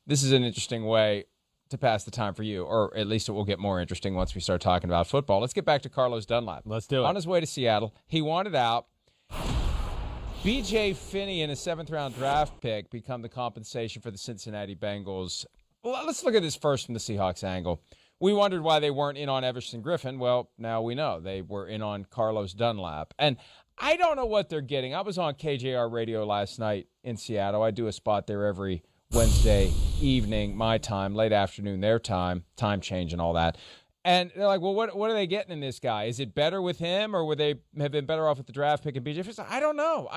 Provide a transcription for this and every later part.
This is an interesting way to pass the time for you, or at least it will get more interesting once we start talking about football. Let's get back to Carlos Dunlap. Let's do it. On his way to Seattle, he wanted out. B.J. Finney and a seventh-round draft pick become the compensation for the Cincinnati Bengals. Well, let's look at this first from the Seahawks angle. We wondered why they weren't in on Everson Griffin. Well, now we know. They were in on Carlos Dunlap. And I don't know what they're getting. I was on KJR radio last night in Seattle. I do a spot there every Wednesday evening, my time, late afternoon, their time change and all that. And they're like, well, what are they getting in this guy? Is it better with him, or would they have been better off with the draft pick and BJ? I don't know.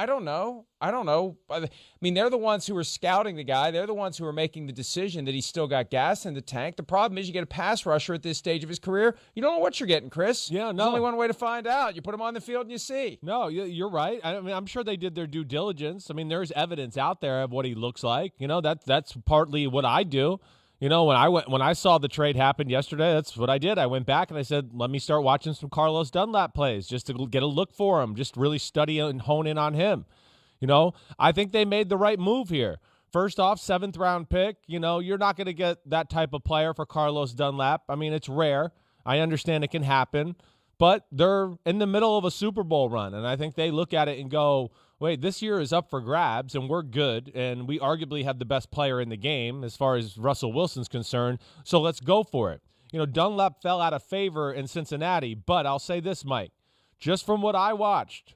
I mean, they're the ones who are scouting the guy. They're the ones who are making the decision that he's still got gas in the tank. The problem is you get a pass rusher at this stage of his career. You don't know what you're getting, Chris. Yeah, no. There's only one way to find out. You put him on the field and you see. No, you're right. I mean, I'm sure they did their due diligence. I mean, there's evidence out there of what he looks like. You know, that's partly what I do. You know, when I saw the trade happen yesterday, that's what I did. I went back and I said, let me start watching some Carlos Dunlap plays just to get a look for him, just really study and hone in on him. You know, I think they made the right move here. First off, 7th-round pick. You know, you're not going to get that type of player for Carlos Dunlap. I mean, it's rare. I understand it can happen. But they're in the middle of a Super Bowl run, and I think they look at it and go, wait, this year is up for grabs, and we're good, and we arguably have the best player in the game as far as Russell Wilson's concerned, so let's go for it. You know, Dunlap fell out of favor in Cincinnati, but I'll say this, Mike, just from what I watched,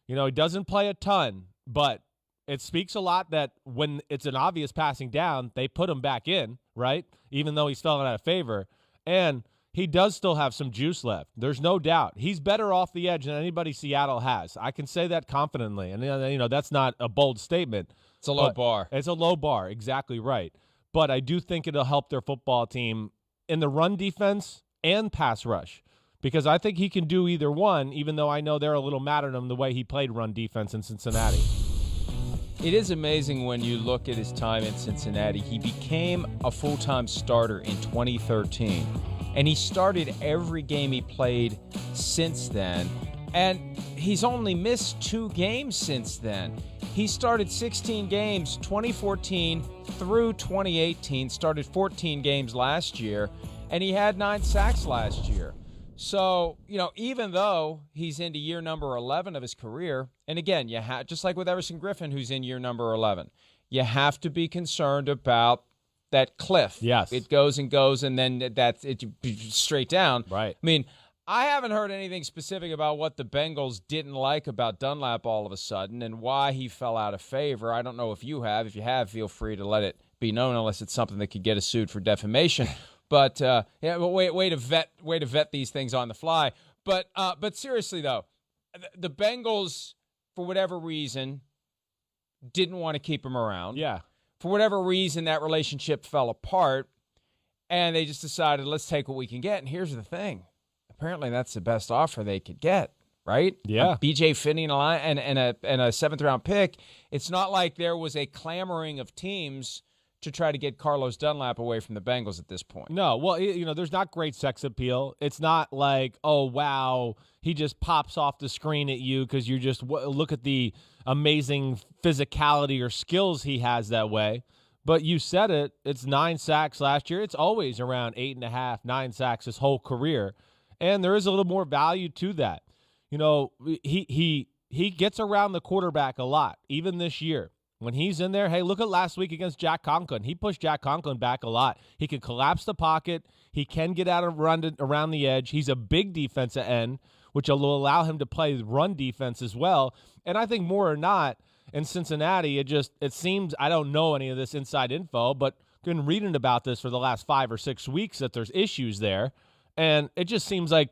you know, he doesn't play a ton, but it speaks a lot that when it's an obvious passing down, they put him back in, right, even though he's fallen out of favor, and he does still have some juice left. There's no doubt. He's better off the edge than anybody Seattle has. I can say that confidently. And, you know, that's not a bold statement. It's a low bar. It's a low bar. Exactly right. But I do think it'll help their football team in the run defense and pass rush, because I think he can do either one, even though I know they're a little mad at him the way he played run defense in Cincinnati. It is amazing when you look at his time in Cincinnati. He became a full-time starter in 2013. And he started every game he played since then. And he's only missed 2 games since then. He started 16 games 2014 through 2018, started 14 games last year, and he had 9 sacks last year. So, you know, even though he's into year number 11 of his career, and again, just like with Everson Griffin, who's in year number 11, you have to be concerned about that cliff. Yes. It goes and goes, and then that's it straight down. Right. I mean, I haven't heard anything specific about what the Bengals didn't like about Dunlap all of a sudden and why he fell out of favor. I don't know if you have. If you have, feel free to let it be known, unless it's something that could get us sued for defamation. But yeah, well, way to vet these things on the fly. But seriously though, the Bengals, for whatever reason, didn't want to keep him around. Yeah. For whatever reason, that relationship fell apart, and they just decided, let's take what we can get. And here's the thing. Apparently, that's the best offer they could get, right? Yeah. B.J. Finney and a 7th-round pick. It's not like there was a clamoring of teams to try to get Carlos Dunlap away from the Bengals at this point. No, well, you know, there's not great sex appeal. It's not like, oh, wow, he just pops off the screen at you because you just look at the amazing physicality or skills he has that way. But you said it, it's 9 sacks last year. It's always around 8.5, 9 sacks his whole career. And there is a little more value to that. You know, he gets around the quarterback a lot, even this year. When he's in there, hey, look at last week against Jack Conklin. He pushed Jack Conklin back a lot. He can collapse the pocket. He can get out of around the edge. He's a big defensive end, which will allow him to play run defense as well. And I think more or not, in Cincinnati, it seems, I don't know any of this inside info, but been reading about this for the last 5 or 6 weeks that there's issues there. And it just seems like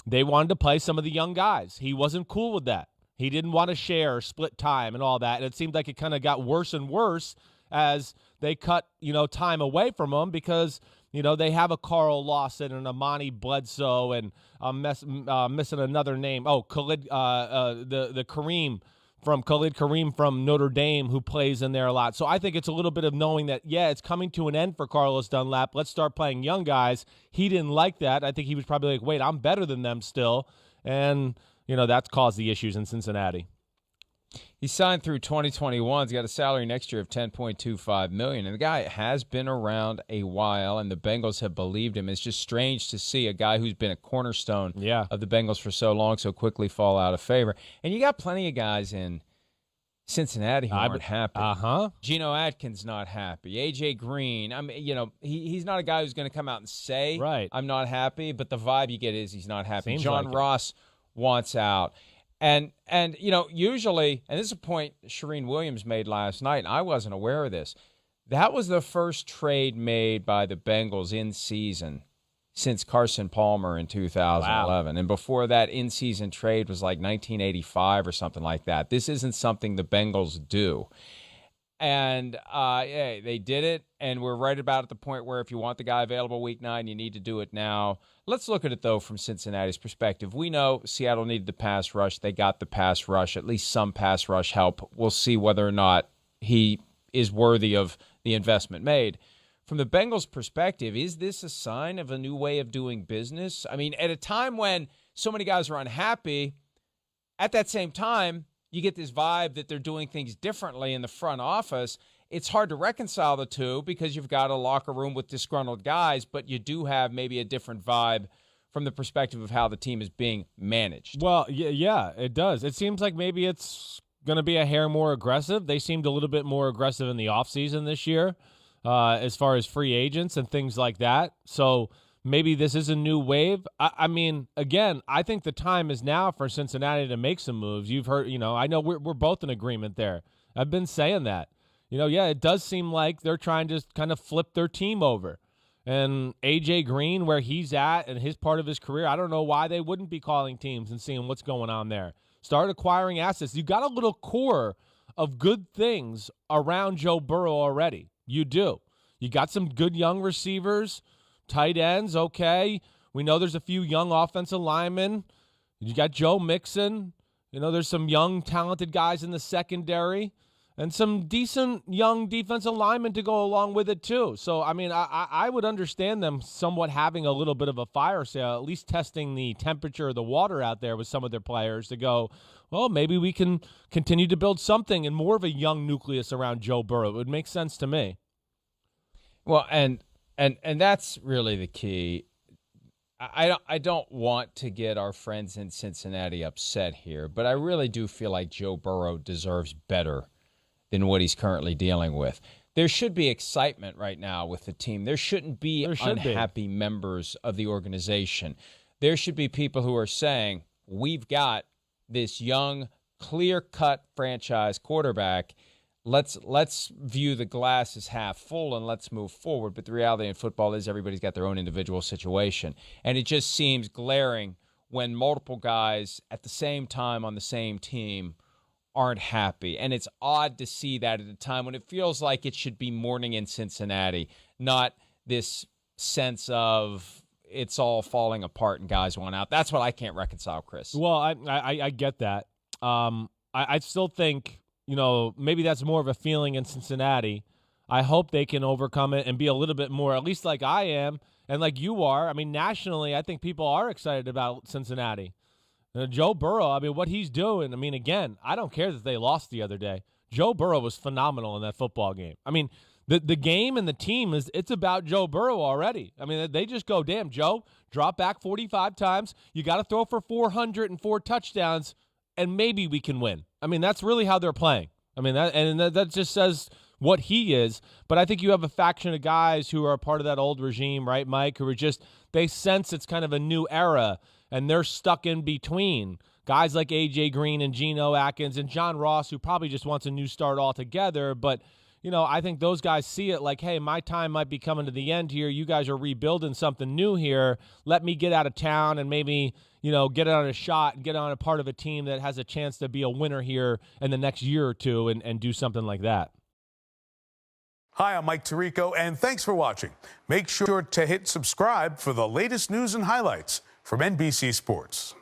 they wanted to play some of the young guys. He wasn't cool with that. He didn't want to share or split time and all that. And it seemed like it kind of got worse and worse as they cut, you know, time away from him because, you know, they have a Carl Lawson and Amani Bledsoe and missing another name. Oh, Khalid, the Kareem from Khalid Kareem from Notre Dame, who plays in there a lot. So I think it's a little bit of knowing that, yeah, it's coming to an end for Carlos Dunlap. Let's start playing young guys. He didn't like that. I think he was probably like, wait, I'm better than them still. And, you know, that's caused the issues in Cincinnati. He signed through 2021. He's got a salary next year of $10.25 million. And the guy has been around a while, and the Bengals have believed him. It's just strange to see a guy who's been a cornerstone of the Bengals for so long so quickly fall out of favor. And you got plenty of guys in Cincinnati who aren't happy. Geno Atkins not happy. A.J. Green. I mean, he's not a guy who's going to come out and say, I'm not happy, but the vibe you get is he's not happy. Seems John like Ross wants out. And usually, and this is a point Shereen Williams made last night, and I wasn't aware of this, that was the first trade made by the Bengals in season since Carson Palmer in 2011. Wow. And before that, in-season trade was like 1985 or something like that. This isn't something the Bengals do. And they did it, and we're right about at the point where if you want the guy available week 9, you need to do it now. Let's look at it, though, from Cincinnati's perspective. We know Seattle needed the pass rush. They got the pass rush, at least some pass rush help. We'll see whether or not he is worthy of the investment made. From the Bengals' perspective, is this a sign of a new way of doing business? I mean, at a time when so many guys are unhappy, at that same time, you get this vibe that they're doing things differently in the front office. It's hard to reconcile the two because you've got a locker room with disgruntled guys, but you do have maybe a different vibe from the perspective of how the team is being managed. Well, yeah, it does. It seems like maybe it's going to be a hair more aggressive. They seemed a little bit more aggressive in the offseason this year as far as free agents and things like that. So maybe this is a new wave. I mean, again, I think the time is now for Cincinnati to make some moves. You've heard, I know we're both in agreement there. I've been saying that. It does seem like they're trying to kind of flip their team over. And A.J. Green, where he's at and his part of his career, I don't know why they wouldn't be calling teams and seeing what's going on there. Start acquiring assets. You got a little core of good things around Joe Burrow already. You do. You got some good young receivers. Tight ends, okay. We know there's a few young offensive linemen. You got Joe Mixon. There's some young, talented guys in the secondary and some decent young defensive linemen to go along with it too. So, I mean, I would understand them somewhat having a little bit of a fire sale, at least testing the temperature of the water out there with some of their players to go, well, maybe we can continue to build something and more of a young nucleus around Joe Burrow. It would make sense to me. Well, and that's really the key. I don't want to get our friends in Cincinnati upset here, but I really do feel like Joe Burrow deserves better than what he's currently dealing with. There should be excitement right now with the team. There shouldn't be unhappy members of the organization. There should be people who are saying, we've got this young, clear-cut franchise quarterback. Let's view the glass as half full and let's move forward. But the reality in football is everybody's got their own individual situation. And it just seems glaring when multiple guys at the same time on the same team aren't happy. And it's odd to see that at a time when it feels like it should be morning in Cincinnati, not this sense of it's all falling apart and guys want out. That's what I can't reconcile, Chris. Well, I get that. I still think, maybe that's more of a feeling in Cincinnati. I hope they can overcome it and be a little bit more, at least like I am and like you are. I mean, nationally, I think people are excited about Cincinnati. Joe Burrow, I mean, what he's doing, I mean, again, I don't care that they lost the other day. Joe Burrow was phenomenal in that football game. I mean, the game and the team, it's about Joe Burrow already. I mean, they just go, damn, Joe, drop back 45 times. You got to throw for 404 touchdowns, and maybe we can win. I mean, that's really how they're playing. I mean, that just says what he is. But I think you have a faction of guys who are part of that old regime, right, Mike, who are just, they sense it's kind of a new era, and they're stuck in between. Guys like A.J. Green and Geno Atkins and John Ross, who probably just wants a new start altogether. But, I think those guys see it like, hey, my time might be coming to the end here. You guys are rebuilding something new here. Let me get out of town and maybe, get on a shot and get on a part of a team that has a chance to be a winner here in the next year or two and do something like that. Hi, I'm Mike Tirico, and thanks for watching. Make sure to hit subscribe for the latest news and highlights from NBC Sports.